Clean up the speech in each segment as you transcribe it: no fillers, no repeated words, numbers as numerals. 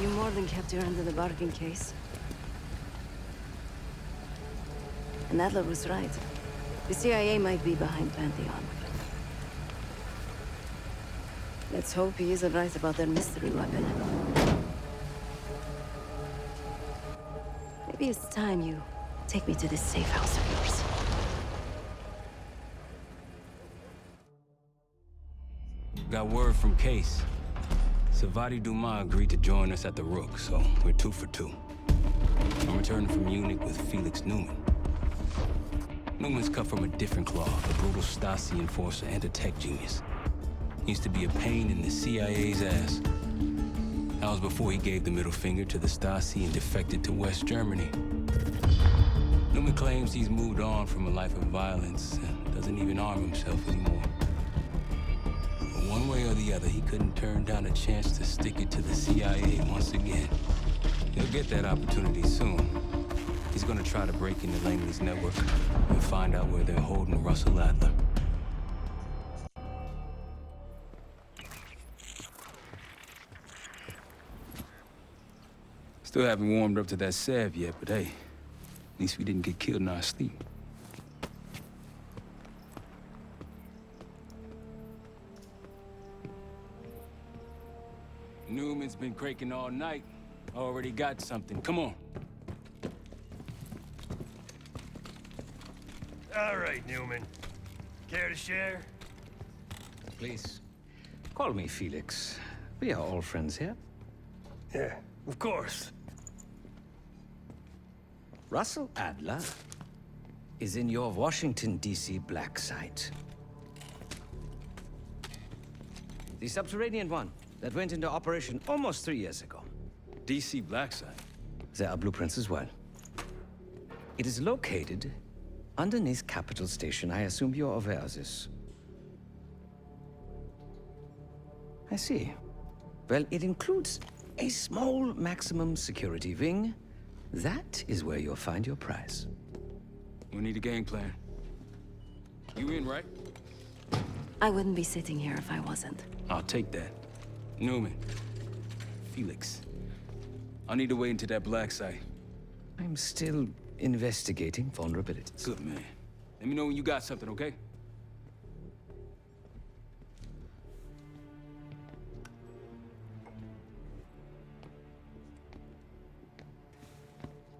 You more than kept your end of the bargain, Case. And Adler was right. The CIA might be behind Pantheon. Let's hope he isn't right about their mystery weapon. Maybe it's time you take me to this safe house of yours. Got word from Case. Savati Dumas agreed to join us at the Rook, so we're 2 for 2. I'm returning from Munich with Felix Newman. Newman's cut from a different cloth, a brutal Stasi enforcer and a tech genius. He used to be a pain in the CIA's ass. That was before he gave the middle finger to the Stasi and defected to West Germany. Newman claims he's moved on from a life of violence and doesn't even arm himself anymore. But one way or the other, he couldn't turn down a chance to stick it to the CIA once again. He'll get that opportunity soon. He's gonna try to break into Langley's network and find out where they're holding Russell Adler. Still haven't warmed up to that salve yet, but hey, at least we didn't get killed in our sleep. Newman's been cranking all night. Already got something. Come on. All right, Newman. Care to share? Please, call me Felix. We are all friends here. Yeah, of course. Russell Adler is in your Washington, D.C. black site. The subterranean one that went into operation almost 3 years ago. DC Black Site. There are blueprints as well. It is located underneath Capitol Station. I assume you're aware of this. I see. Well, it includes a small maximum security wing. That is where you'll find your prize. We need a game plan. You in, right? I wouldn't be sitting here if I wasn't. I'll take that. Newman. Felix. I need to wait into that black site. I'm still investigating vulnerabilities. Good, man. Let me know when you got something, okay?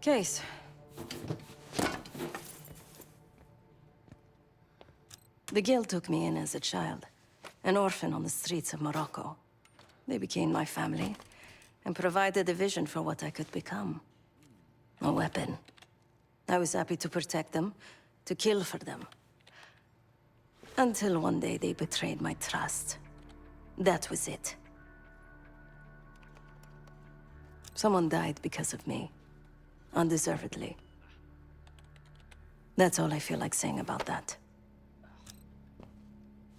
Case. The Guild took me in as a child, an orphan on the streets of Morocco. They became my family and provided a vision for what I could become. A weapon. I was happy to protect them, to kill for them. Until one day they betrayed my trust. That was it. Someone died because of me. Undeservedly. That's all I feel like saying about that.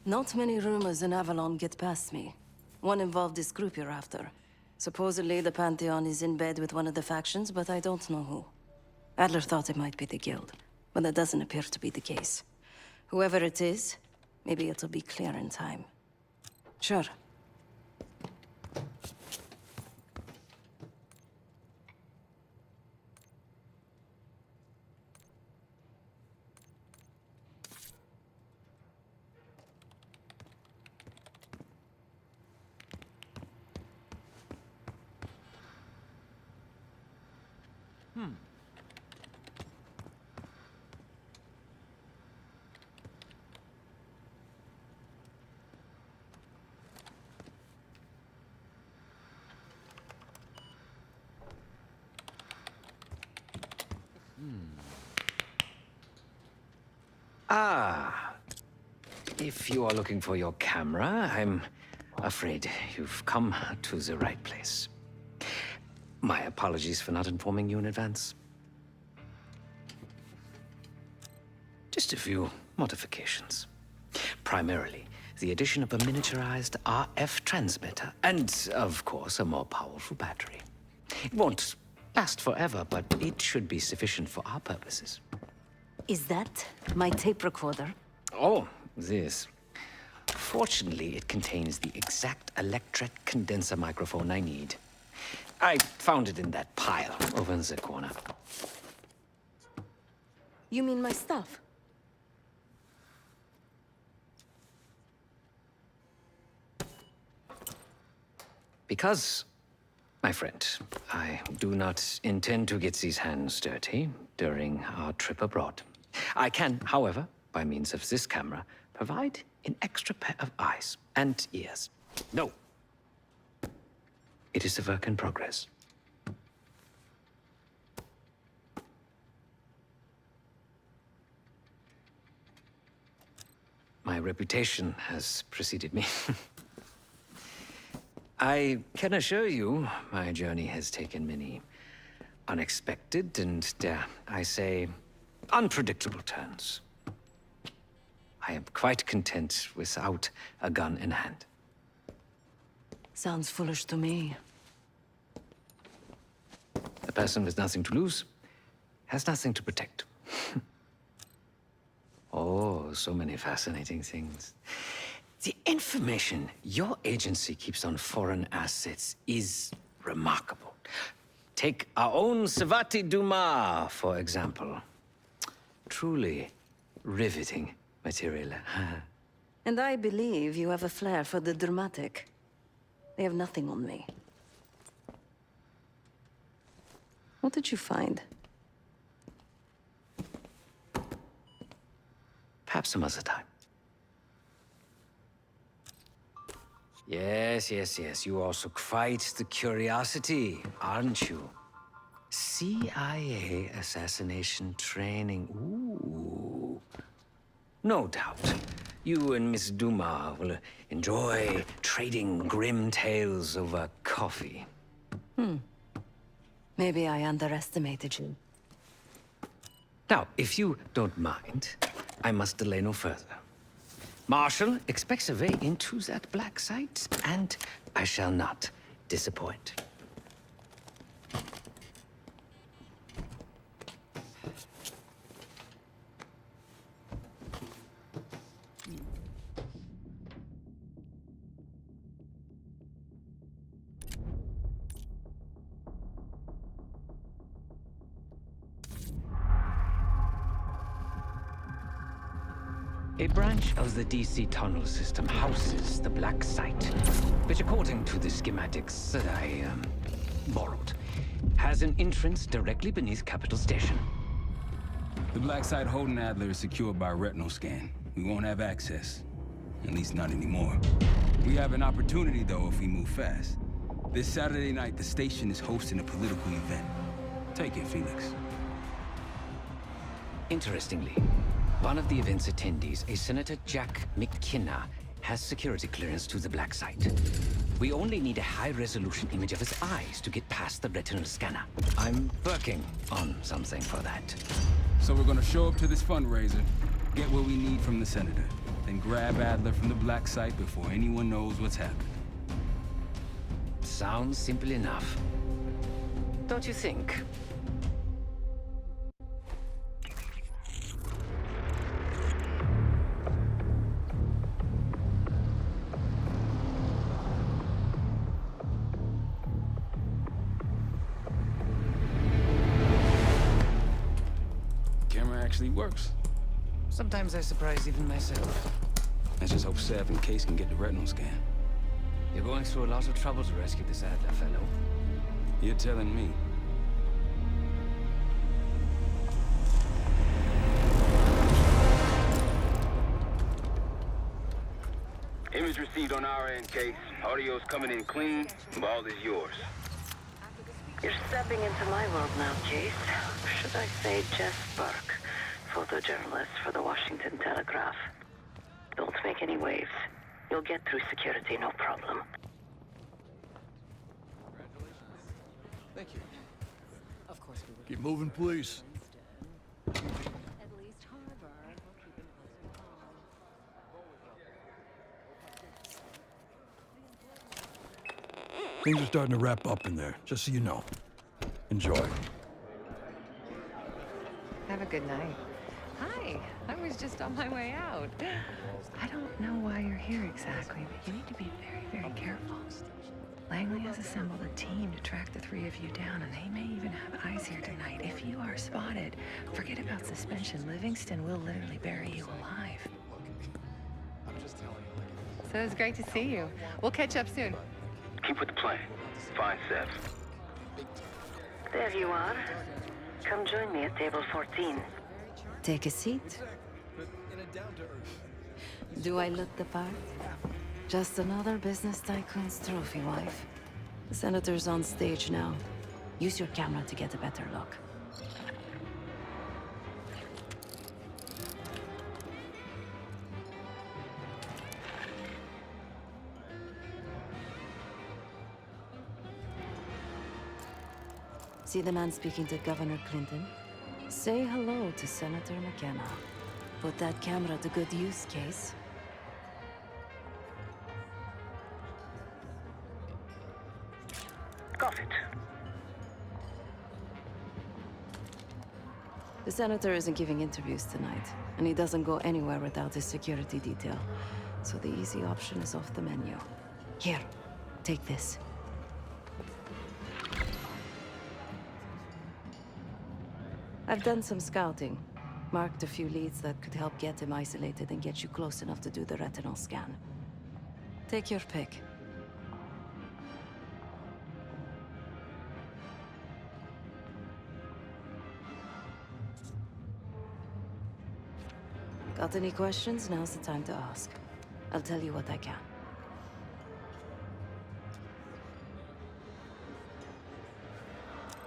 Not many rumors in Avalon get past me. One involved this group you're after. Supposedly, the Pantheon is in bed with one of the factions, but I don't know who. Adler thought it might be the Guild, but that doesn't appear to be the case. Whoever it is, maybe it'll be clear in time. Sure. Ah, if you are looking for your camera, I'm afraid you've come to the right place. My apologies for not informing you in advance. Just a few modifications. Primarily, the addition of a miniaturized RF transmitter, and, of course, a more powerful battery. It won't last forever, but it should be sufficient for our purposes. Is that my tape recorder? Oh, this. Fortunately, it contains the exact electret condenser microphone I need. I found it in that pile over in the corner. You mean my stuff? Because, my friend, I do not intend to get these hands dirty during our trip abroad. I can, however, by means of this camera, provide an extra pair of eyes and ears. No. It is a work in progress. My reputation has preceded me. I can assure you, my journey has taken many unexpected and, dare I say, unpredictable turns. I am quite content without a gun in hand. Sounds foolish to me. A person with nothing to lose has nothing to protect. Oh, so many fascinating things. The information your agency keeps on foreign assets is remarkable. Take our own Savati Dumas, for example. Truly riveting material. And I believe you have a flair for the dramatic. They have nothing on me. What did you find? Perhaps some other time. Yes, yes, yes. You also quite the curiosity, aren't you? CIA assassination training. Ooh. No doubt. You and Miss Dumas will enjoy trading grim tales over coffee. Maybe I underestimated you. Now, if you don't mind, I must delay no further. Marshall expects a way into that black site, and I shall not disappoint. A branch of the DC tunnel system houses the black site, which according to the schematics that I borrowed, has an entrance directly beneath Capital Station. The black site holding Adler is secured by retinal scan. We won't have access. At least not anymore. We have an opportunity, though, if we move fast. This Saturday night, the station is hosting a political event. Take it, Felix. Interestingly, one of the event's attendees, a Senator Jack McKenna, has security clearance to the black site. We only need a high-resolution image of his eyes to get past the retinal scanner. I'm working on something for that. So we're gonna show up to this fundraiser, get what we need from the senator, then grab Adler from the black site before anyone knows what's happened. Sounds simple enough. Don't you think? Actually works. Sometimes I surprise even myself. Let's just hope Sev and Case can get the retinal scan. You're going through a lot of trouble to rescue this Adler fellow. You're telling me. Image received on our end, Case. Audio's coming in clean. Ball is yours. You're stepping into my world now, Case. Should I say Jess Burke, photojournalist for the Washington Telegraph. Don't make any waves. You'll get through security, no problem. Thank you. Of course we will. Keep moving, please. At least Harbor will keep in close and calm. Things are starting to wrap up in there, just so you know. Enjoy. Have a good night. Hi, I was just on my way out. I don't know why you're here exactly, but you need to be very, very careful. Langley has assembled a team to track the three of you down, and they may even have eyes here tonight. If you are spotted, forget about suspension. Livingston will literally bury you alive. So it's great to see you. We'll catch up soon. Keep with the plan. Find Seth. There you are. Come join me at table 14. Take a seat. Do I look the part? Just another business tycoon's trophy wife. The senator's on stage now. Use your camera to get a better look. See the man speaking to Governor Clinton? Say hello to Senator McKenna. Put that camera to good use, Case. Got it. The senator isn't giving interviews tonight, and he doesn't go anywhere without his security detail. So the easy option is off the menu. Here, take this. I've done some scouting. Marked a few leads that could help get him isolated and get you close enough to do the retinal scan. Take your pick. Got any questions? Now's the time to ask. I'll tell you what I can.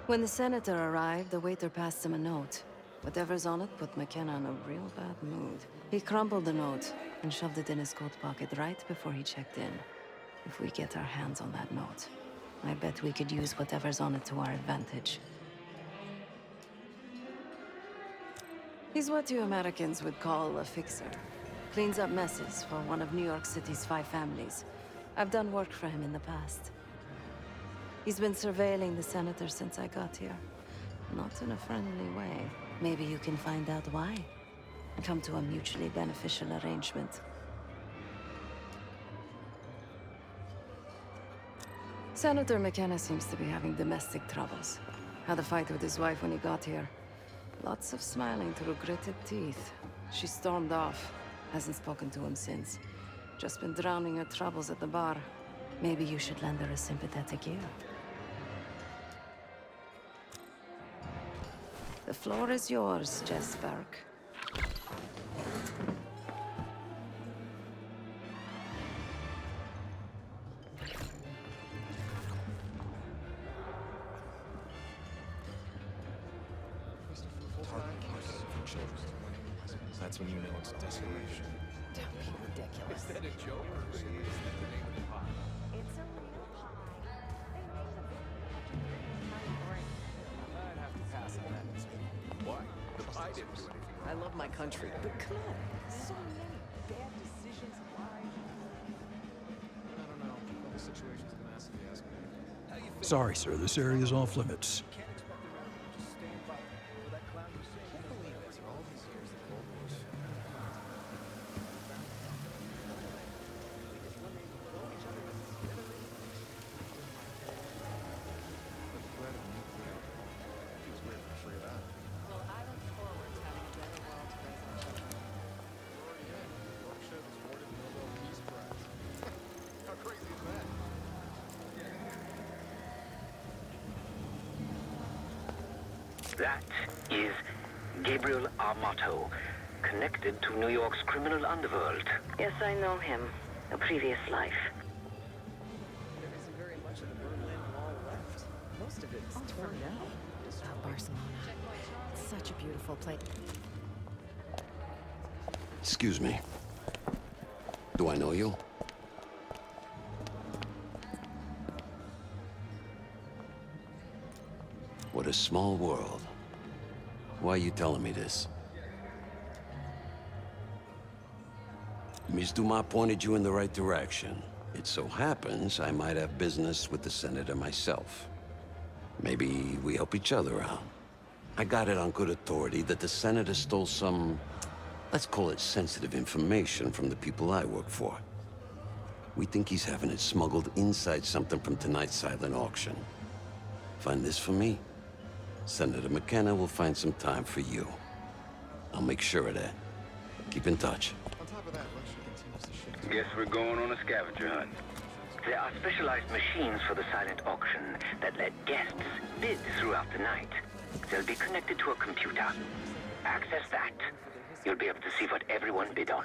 When the senator arrived, the waiter passed him a note. Whatever's on it put McKenna in a real bad mood. He crumpled the note and shoved it in his coat pocket right before he checked in. If we get our hands on that note, I bet we could use whatever's on it to our advantage. He's what you Americans would call a fixer. Cleans up messes for one of New York City's 5 families. I've done work for him in the past. He's been surveilling the senator since I got here. Not in a friendly way. Maybe you can find out why. Come to a mutually beneficial arrangement. Senator McKenna seems to be having domestic troubles. Had a fight with his wife when he got here. Lots of smiling through gritted teeth. She stormed off. Hasn't spoken to him since. Just been drowning her troubles at the bar. Maybe you should lend her a sympathetic ear. The floor is yours, Jess Burke. That's when you know it's desolation. Don't be ridiculous. Is that a joke? Or is that the name of the pie? It's a real pie. I'd have to pass on that. Why? The pie didn't do anything wrong. I love my country, but come on. So many bad decisions. Why? I don't know. The situation's a mess, if you ask me. Sorry, sir. This area is off limits. Just stand by for that clown you say. Can't believe it. All these years, the Cold War's Well, I look forward to having a better world to raise our children. How crazy is that? That is Gabriel Armato, connected to New York's criminal underworld. Yes, I know him. A previous life. There isn't very much of the Berlin Wall left. Most of it's torn down. Barcelona. It's such a beautiful place. Excuse me. Do I know you? What a small world. Why are you telling me this? Ms. Dumas pointed you in the right direction. It so happens I might have business with the senator myself. Maybe we help each other out. I got it on good authority that the senator stole some, let's call it sensitive information from the people I work for. We think he's having it smuggled inside something from tonight's silent auction. Find this for me. Senator McKenna will find some time for you. I'll make sure of that. Keep in touch. On top of that, Russia continues to shift. Guess we're going on a scavenger hunt. There are specialized machines for the silent auction that let guests bid throughout the night. They'll be connected to a computer. Access that. You'll be able to see what everyone bid on.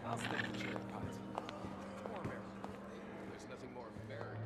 I'll stick with cherry pies. It's more American. There's nothing more American.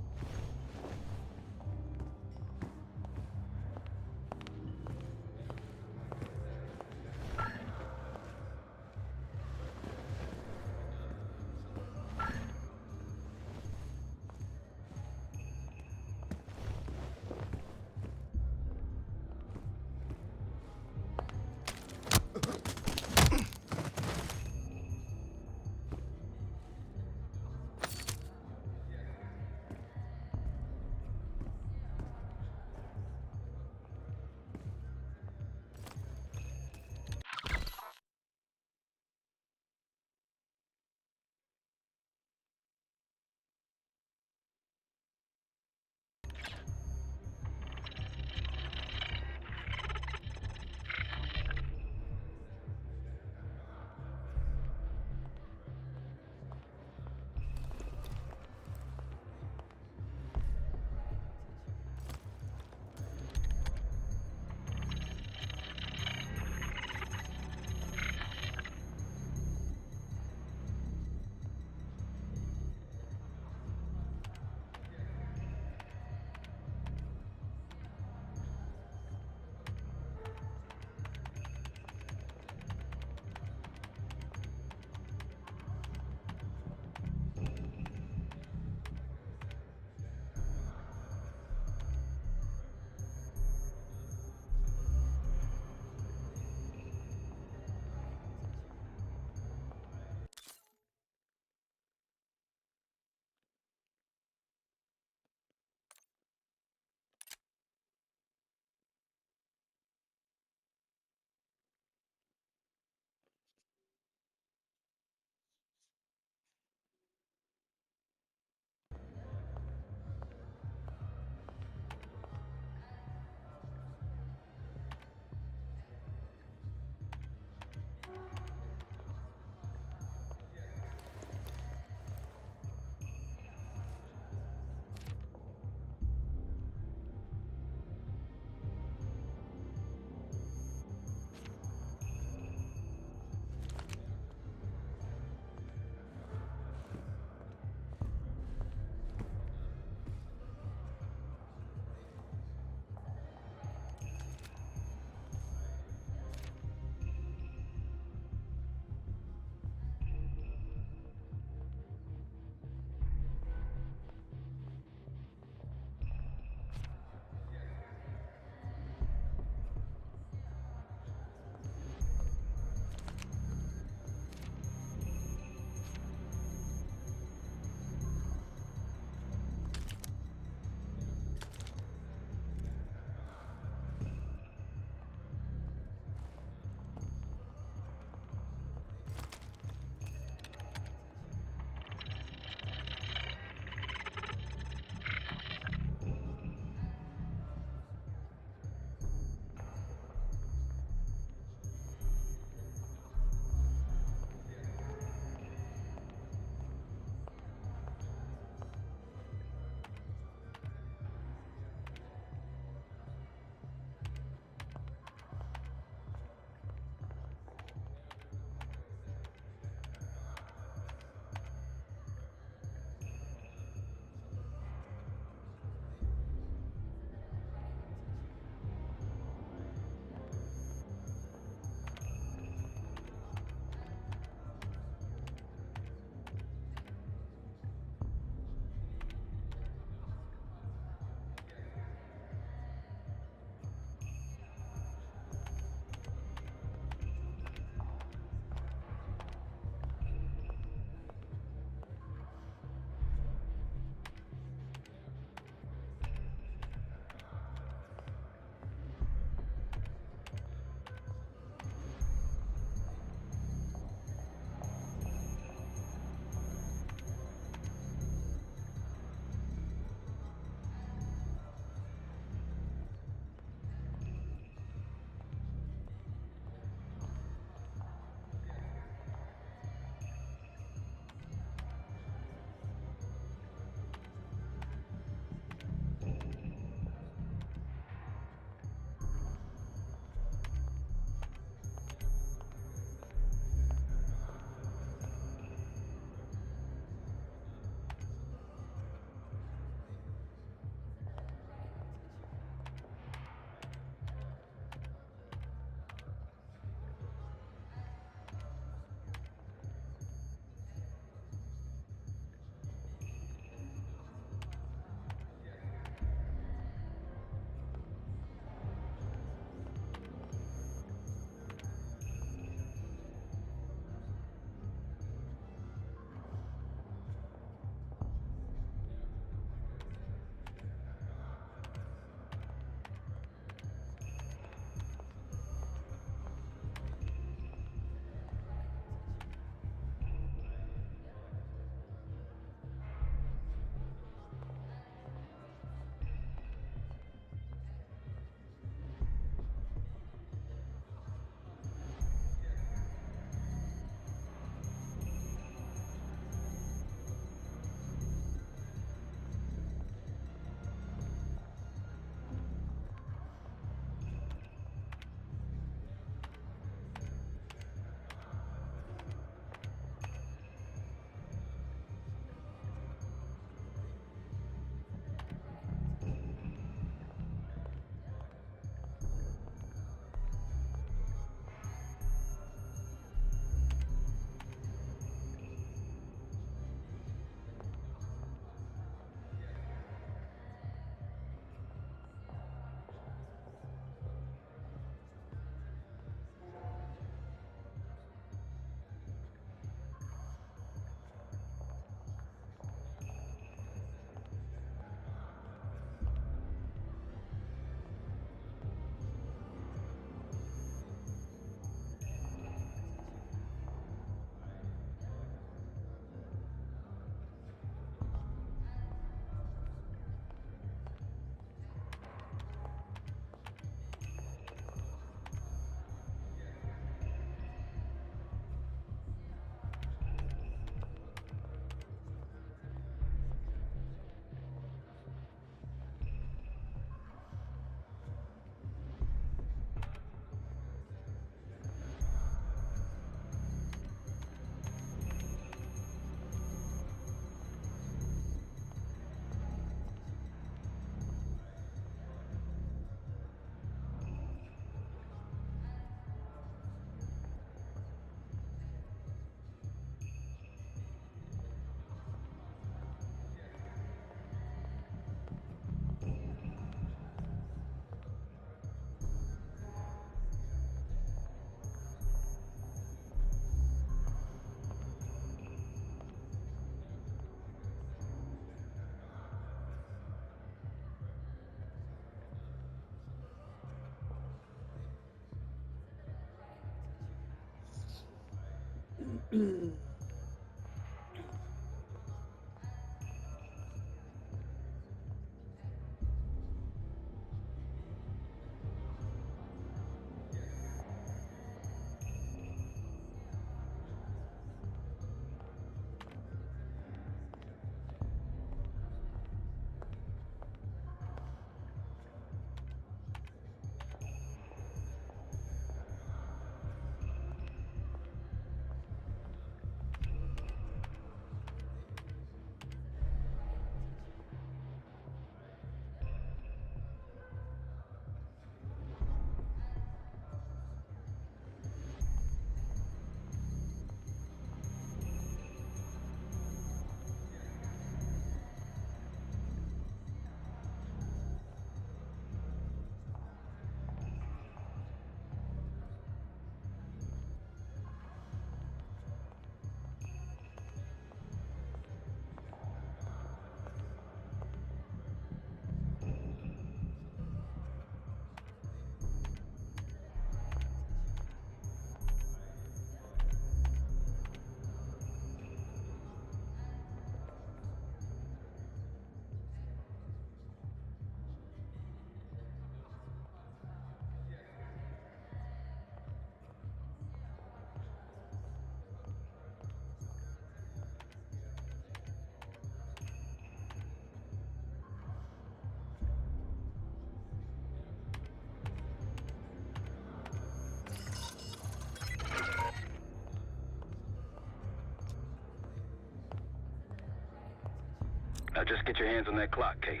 Now just get your hands on that clock case.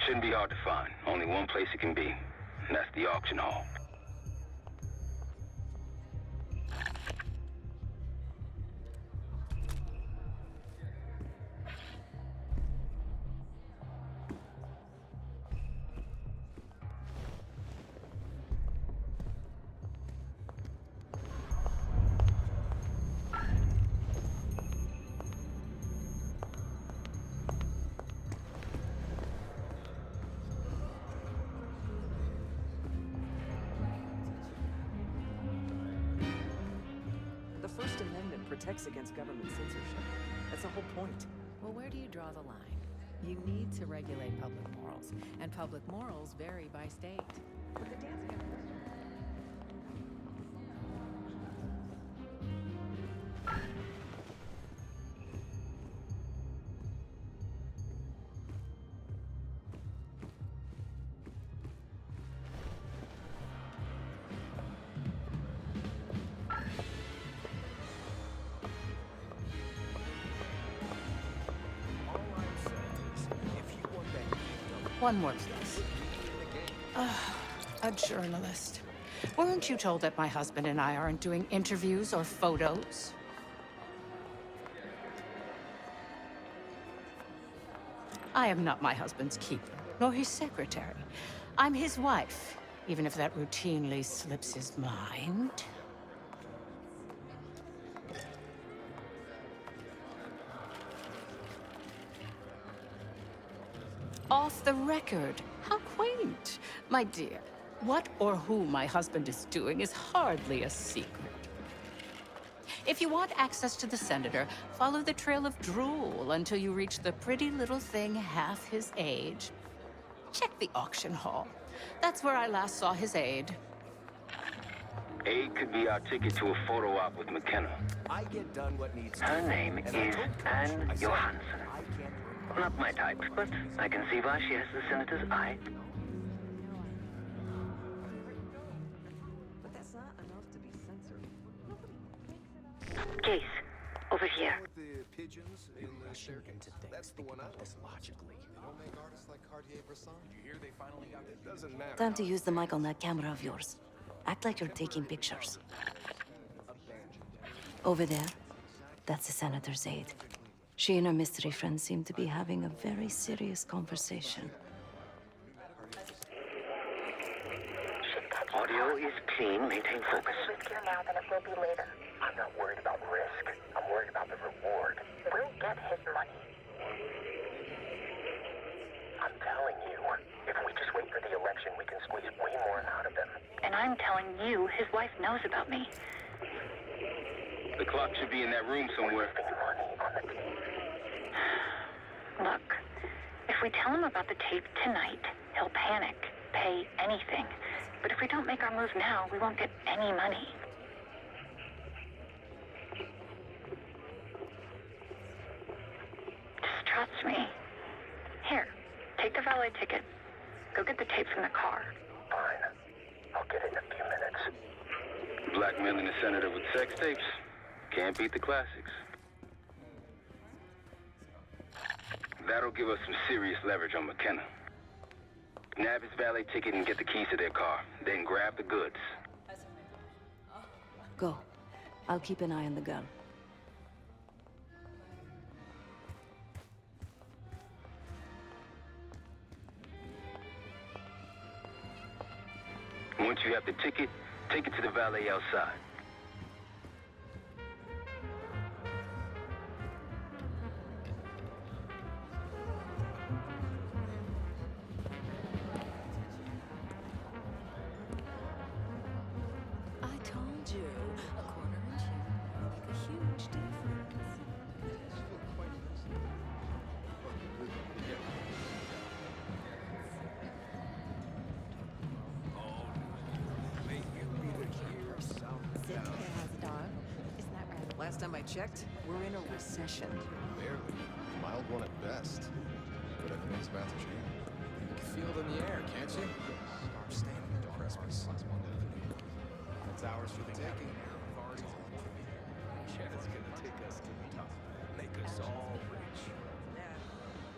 Shouldn't be hard to find. Only one place it can be, and that's the auction hall. The First Amendment protects against government censorship. That's the whole point. Well, where do you draw the line? You need to regulate public morals, and public morals vary by state. But the dancing of All I'm saying is, if you want that kingdom, One more, please. A journalist. Weren't you told that my husband and I aren't doing interviews or photos? I am not my husband's keeper, nor his secretary. I'm his wife, even if that routinely slips his mind. Off the record. How quaint. My dear, what or who my husband is doing is hardly a secret. If you want access to the senator, follow the trail of drool until you reach the pretty little thing half his age. Check the auction hall. That's where I last saw his aide. Aid could be our ticket to a photo op with McKenna. I get done what needs to Her be. name And I is told Coach, Anne I said, Johansson. I can't Not my type, but I can see why she has the senator's eye. But that's not enough to be censored. Case, over here. with the pigeons in the staircase. That's the one I was logically. They don't make artists like Cartier-Bresson. Did you hear they finally got it? Doesn't matter. Time to use the mic on that camera of yours. Act like you're taking pictures. Over there, that's the senator's aide. She and her mystery friend seem to be having a very serious conversation. Audio is clean. Maintain focus. Riskier now than it will be later. I'm not worried about risk. I'm worried about the reward. We'll get his money. I'm telling you, if we just wait for the election, we can squeeze way more out of them. And I'm telling you, his wife knows about me. The clock should be in that room somewhere. Look, if we tell him about the tape tonight, he'll panic, pay anything. But if we don't make our move now, we won't get any money. Just trust me. Here, take the valet ticket. Go get the tape from the car. Fine. I'll get it in a few minutes. Blackmailing the senator with sex tapes. Can't beat the classics. That'll give us some serious leverage on McKenna. Nab his valet ticket and get the keys to their car. Then grab the goods. Go. I'll keep an eye on the gun. Once you have the ticket, take it to the valet outside. I told you, a quarter inch here will make a huge difference. Cynthia has a dog. Isn't that right? Last time I checked, we're in a recession. Barely. Mild one at best. But everything's about to change. You can feel it in the air, can't you? Standing at Christmas. It's ours for the taking. Yeah, it's gonna take us to the top. Make us all rich.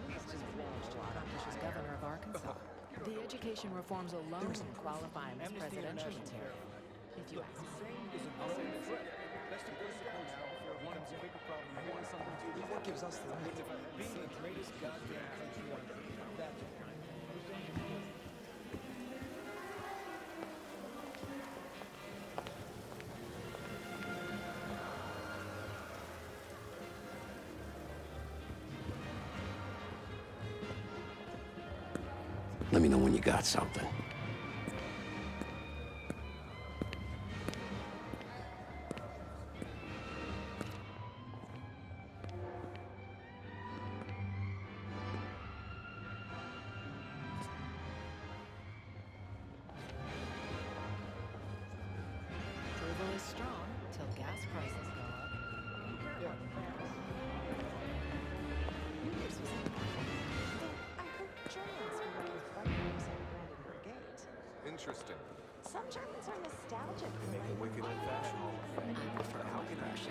He's just managed to accomplish as governor of Arkansas. The education reforms alone qualify him as presidential. If you ask me. What gives us the right to be the greatest goddamn country on earth? Let me know when you got something. Approval is strong till gas prices go up. New Year's was I heard Germans were running fireworks at Brandenburg Gate. Interesting. Some Germans are nostalgic for Make a wicked old fashioned hall of fame. But how can I say?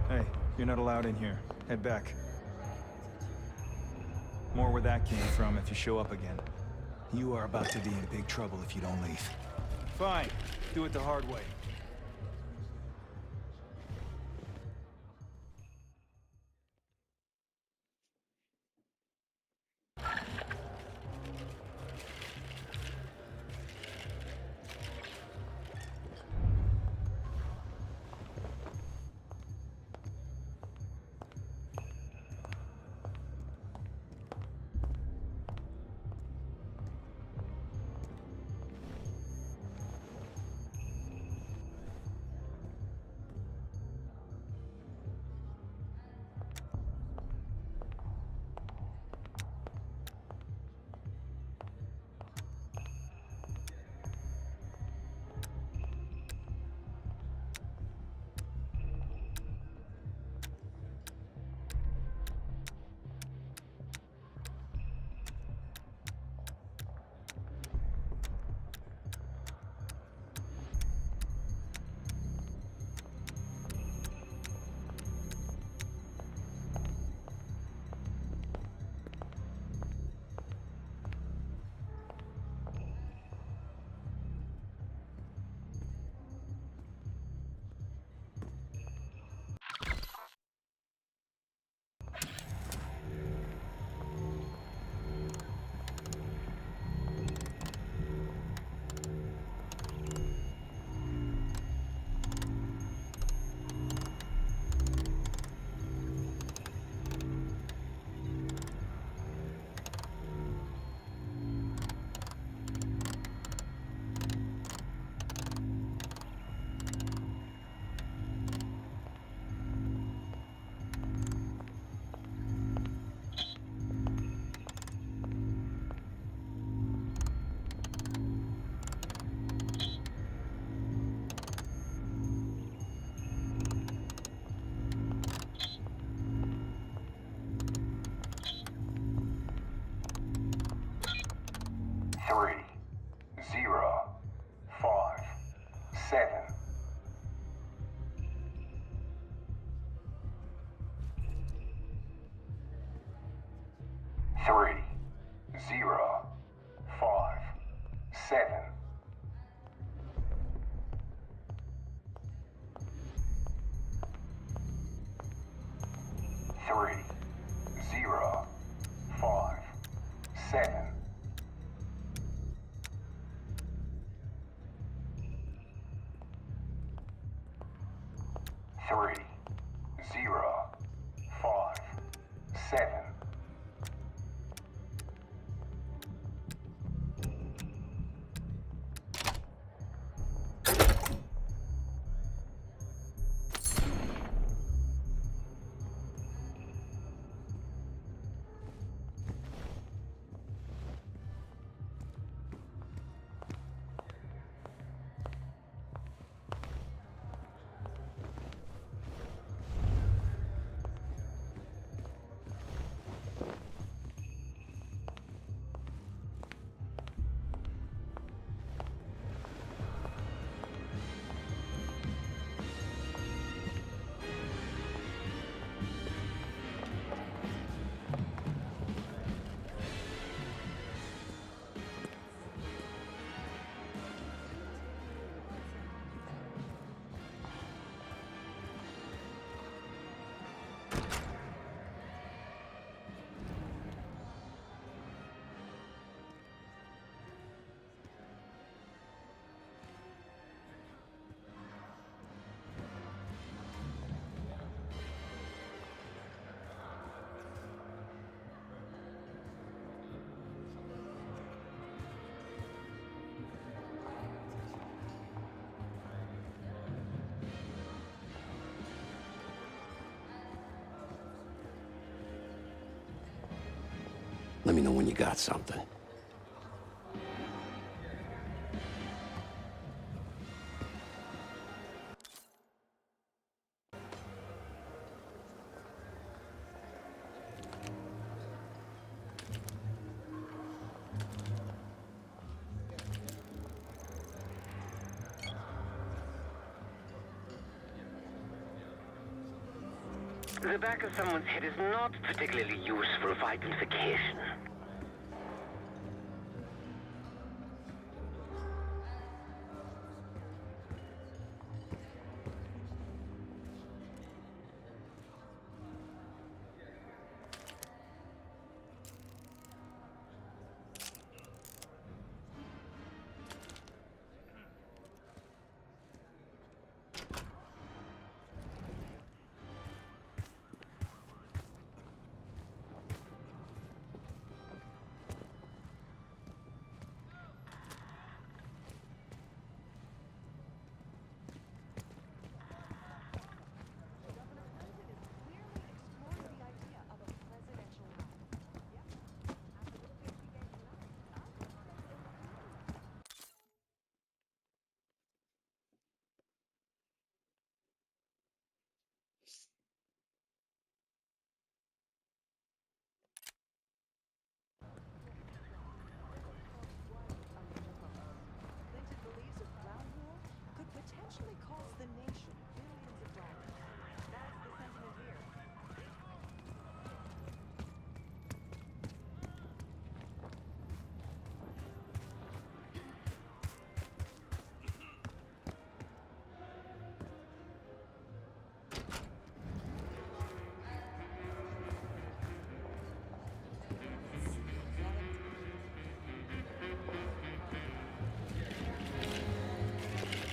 Hey, you're not allowed in here. Head back. More where that came from if you show up again. You are about to be in big trouble if you don't leave. Fine. Do it the hard way. 3, 0, 5, 7. Three, 0, 5, 7. Let me know when you got something. The back of someone's head is not particularly useful for identification.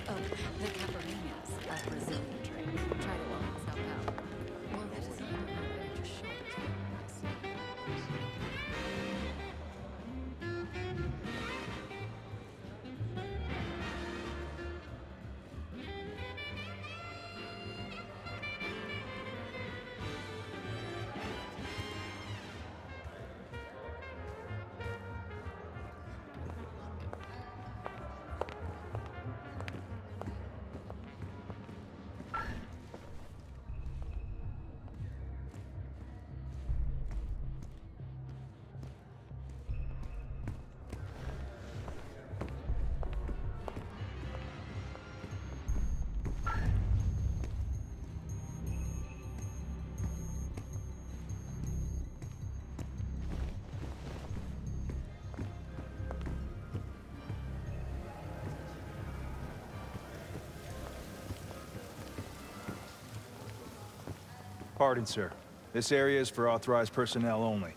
Oh, the Caparinias, a Brazilian trait. Try to walk myself out. Well, the designer already just showed us what it was. Pardon, sir. This area is for authorized personnel only.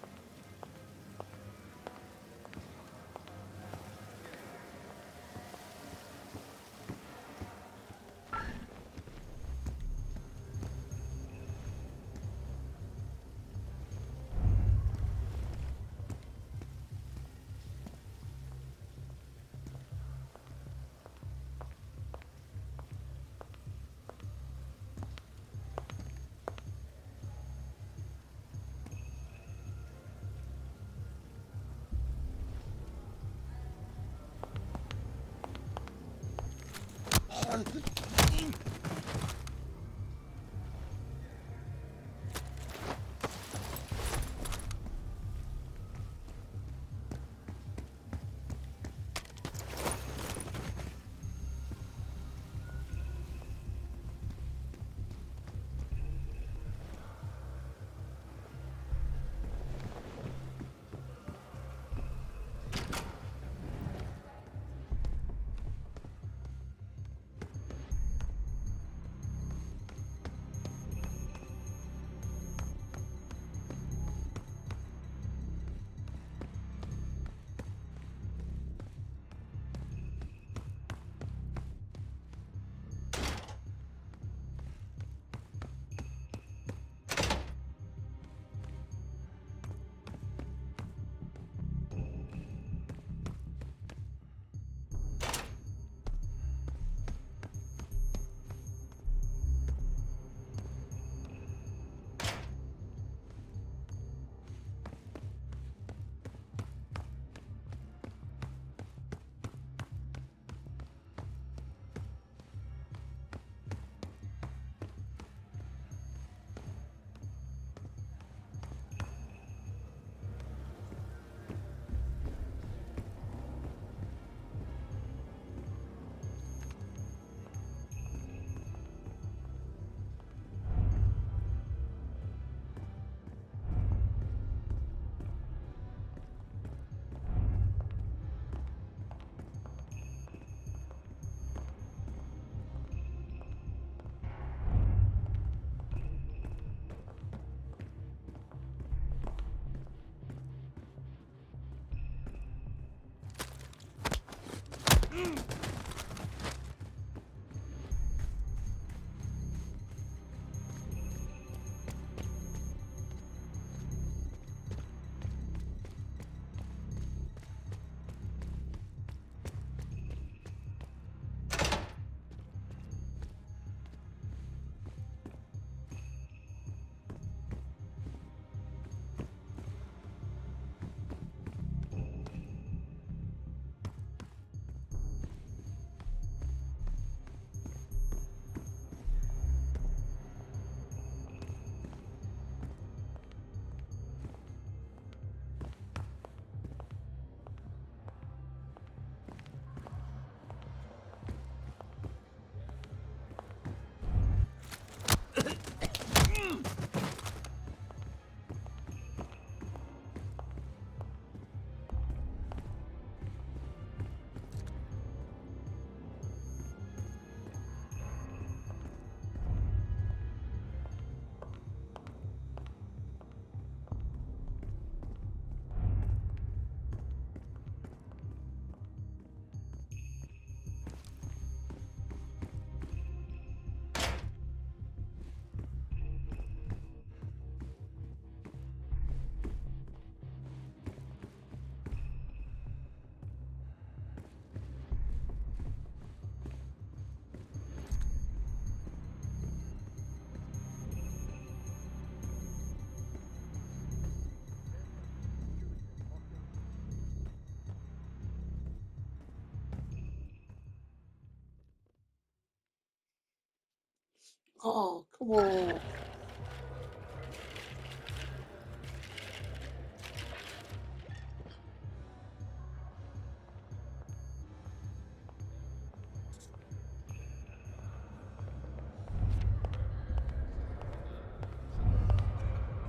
Oh, come on.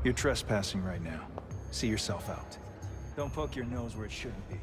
You're trespassing right now. See yourself out. Don't poke your nose where it shouldn't be.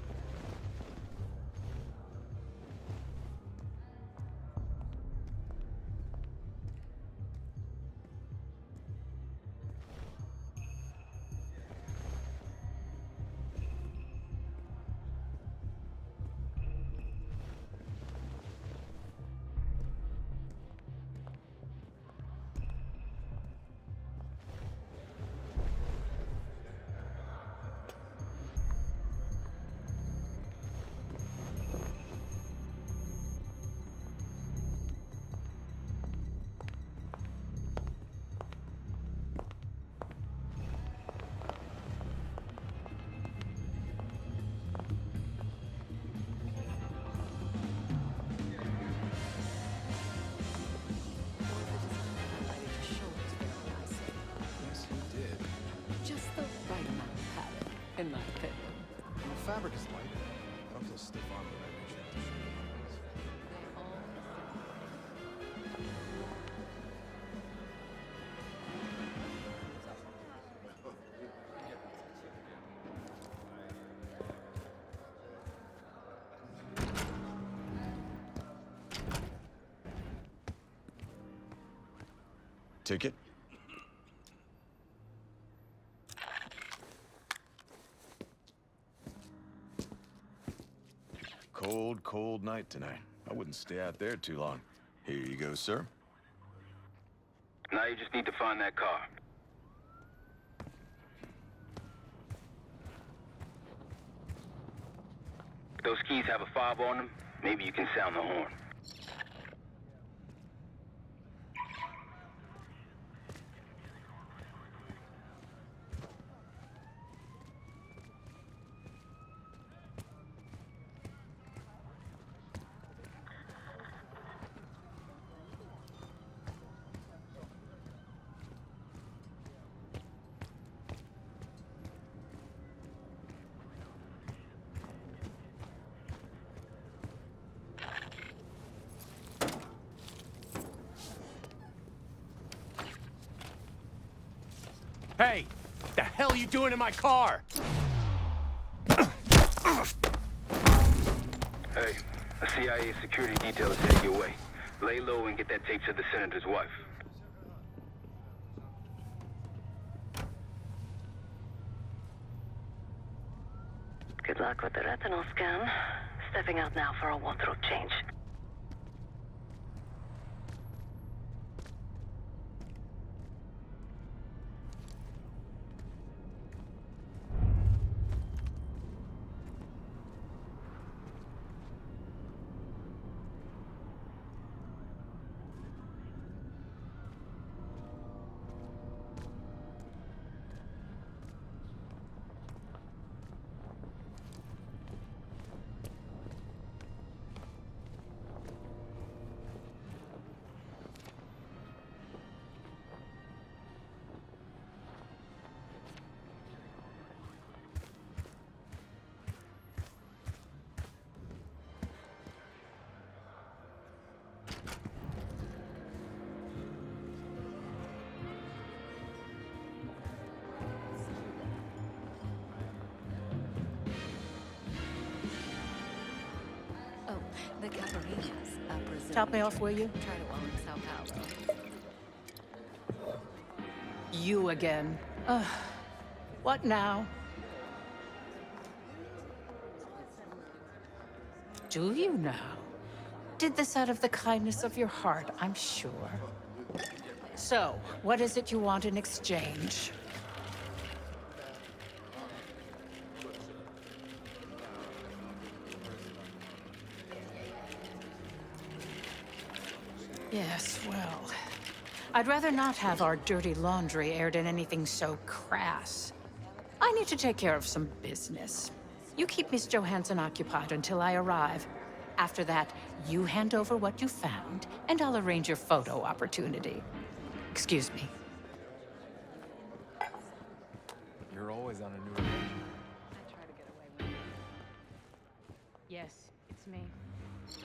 fabric is light. I don't feel stiff armed when I reach out to shoot. Ticket? Cold, cold night tonight. I wouldn't stay out there too long. Here you go, sir. Now you just need to find that car. If those keys have a fob on them, maybe you can sound the horn. Hey! The hell are you doing in my car? Hey, a CIA security detail is headed your way. Lay low and get that tape to the senator's wife. Good luck with the retinal scan. Stepping out now for a wardrobe change. Oh, the Caparinas, a Brazilian. Top me off, will you? Try to own Sao Paulo. You again. What now? Do you now? Did this out of the kindness of your heart, I'm sure. So, what is it you want in exchange? Yes, well, I'd rather not have our dirty laundry aired in anything so crass. I need to take care of some business. You keep Miss Johansson occupied until I arrive. After that, you hand over what you found, and I'll arrange your photo opportunity. Excuse me. You're always on a new adventure. I try to get away with it. Yes, it's me.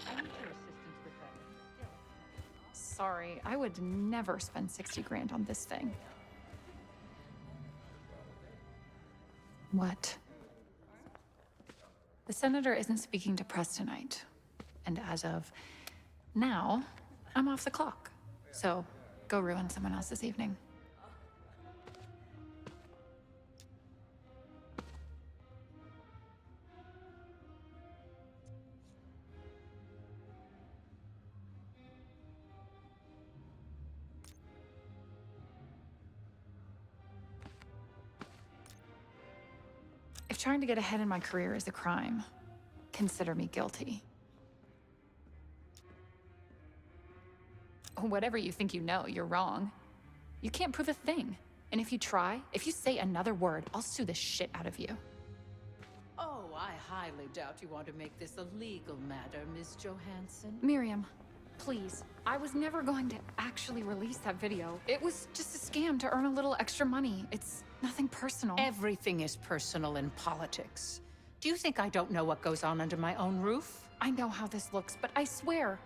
I need your assistance with that. Sorry, I would never spend 60 grand on this thing. What? The senator isn't speaking to press tonight. And as of now, I'm off the clock. So go ruin someone else's evening. If trying to get ahead in my career is a crime, consider me guilty. Whatever you think you know, you're wrong. You can't prove a thing. And if you try, if you say another word, I'll sue the shit out of you. Oh, I highly doubt you want to make this a legal matter, Miss Johansson. Miriam, please. I was never going to actually release that video. It was just a scam to earn a little extra money. It's nothing personal. Everything is personal in politics. Do you think I don't know what goes on under my own roof? I know how this looks, but I swear,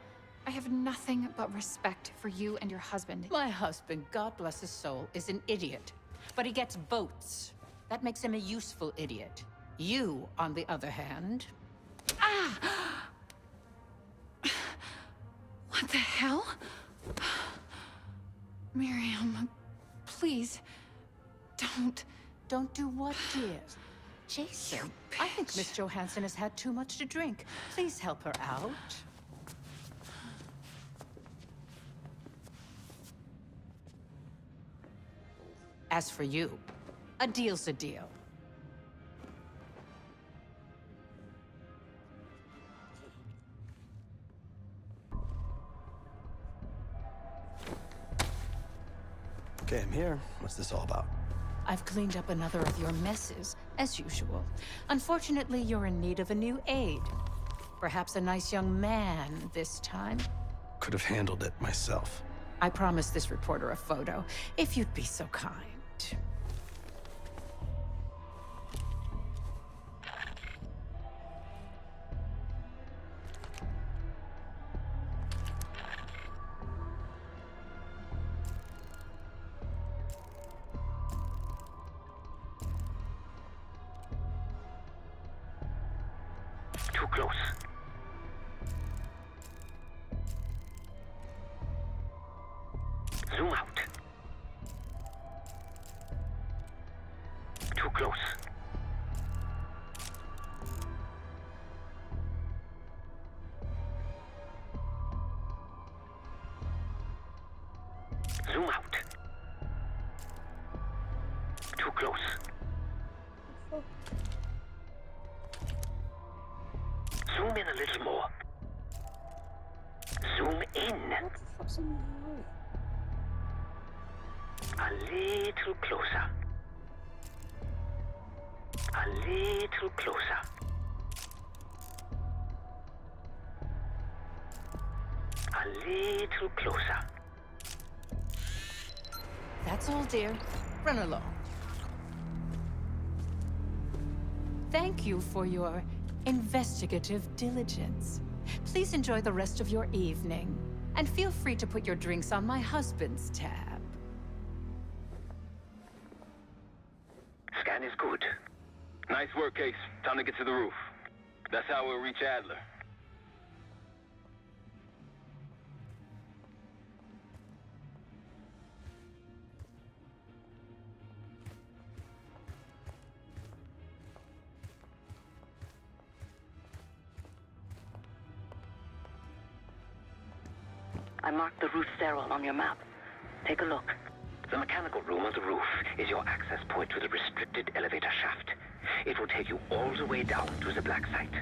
I have nothing but respect for you and your husband. My husband, God bless his soul, is an idiot. But he gets votes. That makes him a useful idiot. You, on the other hand... Ah! What the hell? Miriam, please, don't... Don't do what, dear? Jason, I think Miss Johansson has had too much to drink. Please help her out. As for you, a deal's a deal. Okay, I'm here. What's this all about? I've cleaned up another of your messes, as usual. Unfortunately, you're in need of a new aide. Perhaps a nice young man this time. Could have handled it myself. I promised this reporter a photo, if you'd be so kind. Too close. Zoom out. Too close. Zoom out. Too close. Zoom in a little more. Zoom in. What the fuck's in my eye? A little closer. A little closer. A little closer. That's all, dear. Run along. Thank you for your investigative diligence. Please enjoy the rest of your evening. And feel free to put your drinks on my husband's tab. Scan is good. Nice work, Case. Time to get to the roof. That's how we'll reach Adler. I marked the roof sterile on your map. Take a look. The mechanical room on the roof is your access point to the restricted elevator shaft. It will take you all the way down to the black site.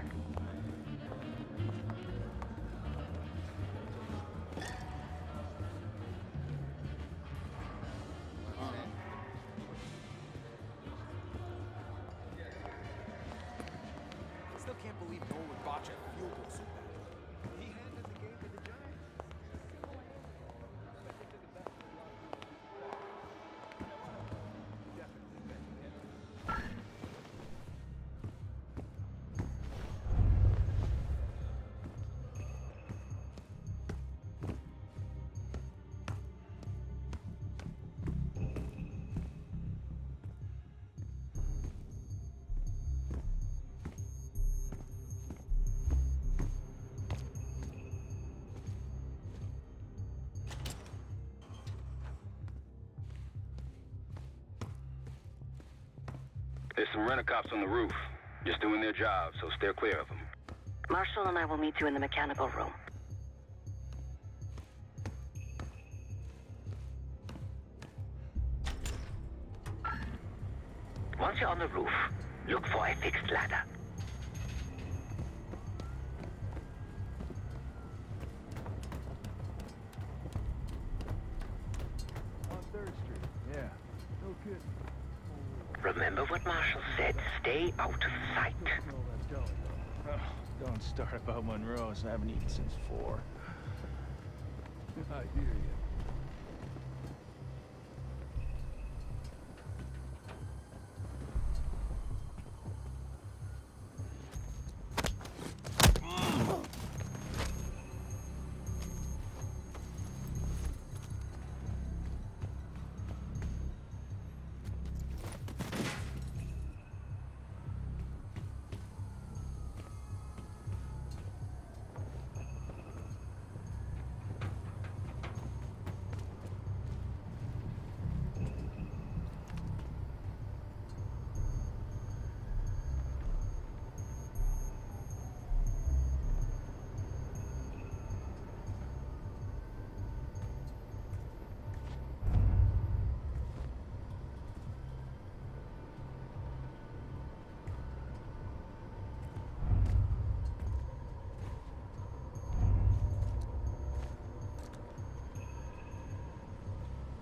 Still can't believe Nolan would botch a field goal so bad. He handed the game to the Giants. There's some rent-a-cops on the roof. Just doing their job, so steer clear of them. Marshall and I will meet you in the mechanical room. Once you're on the roof, look for a fixed ladder. On 3rd Street, yeah. No kidding. Remember what Marshall said. Stay out of sight. Oh, don't start about Monroe's. I haven't eaten since 4. I hear you.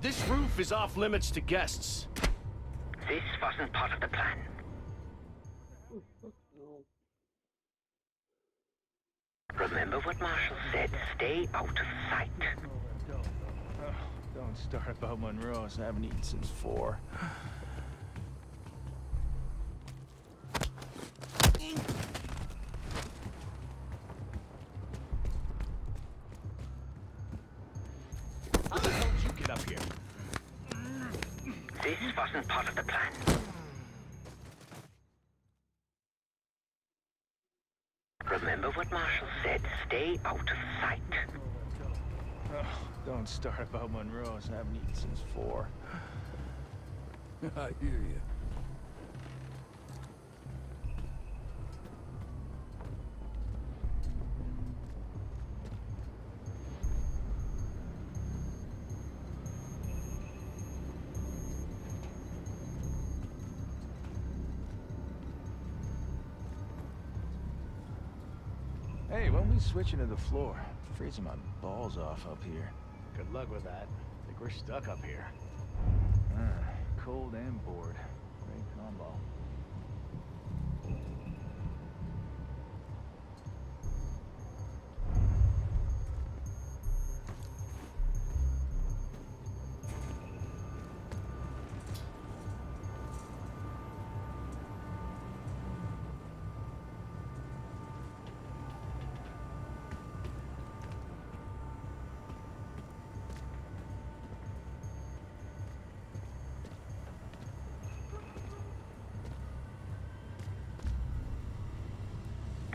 This roof is off limits to guests. This wasn't part of the plan. Remember what Marshall said. Stay out of sight. Don't start about Monroe's. I haven't eaten since 4. How the hell did you get up here? This wasn't part of the plan. Remember what Marshall said. Stay out of sight. Don't start about Monroe's. I haven't eaten since 4. I hear you. Hey, when we switching to the floor? Freezing my balls off up here. Good luck with that. I think we're stuck up here. Cold and bored. Great combo.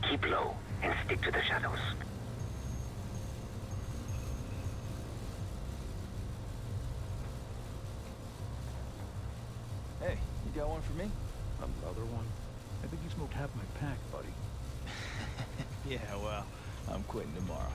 Keep low and stick to the shadows. Hey, you got one for me? Another one? I think you smoked half my pack, buddy. Yeah, well, I'm quitting tomorrow.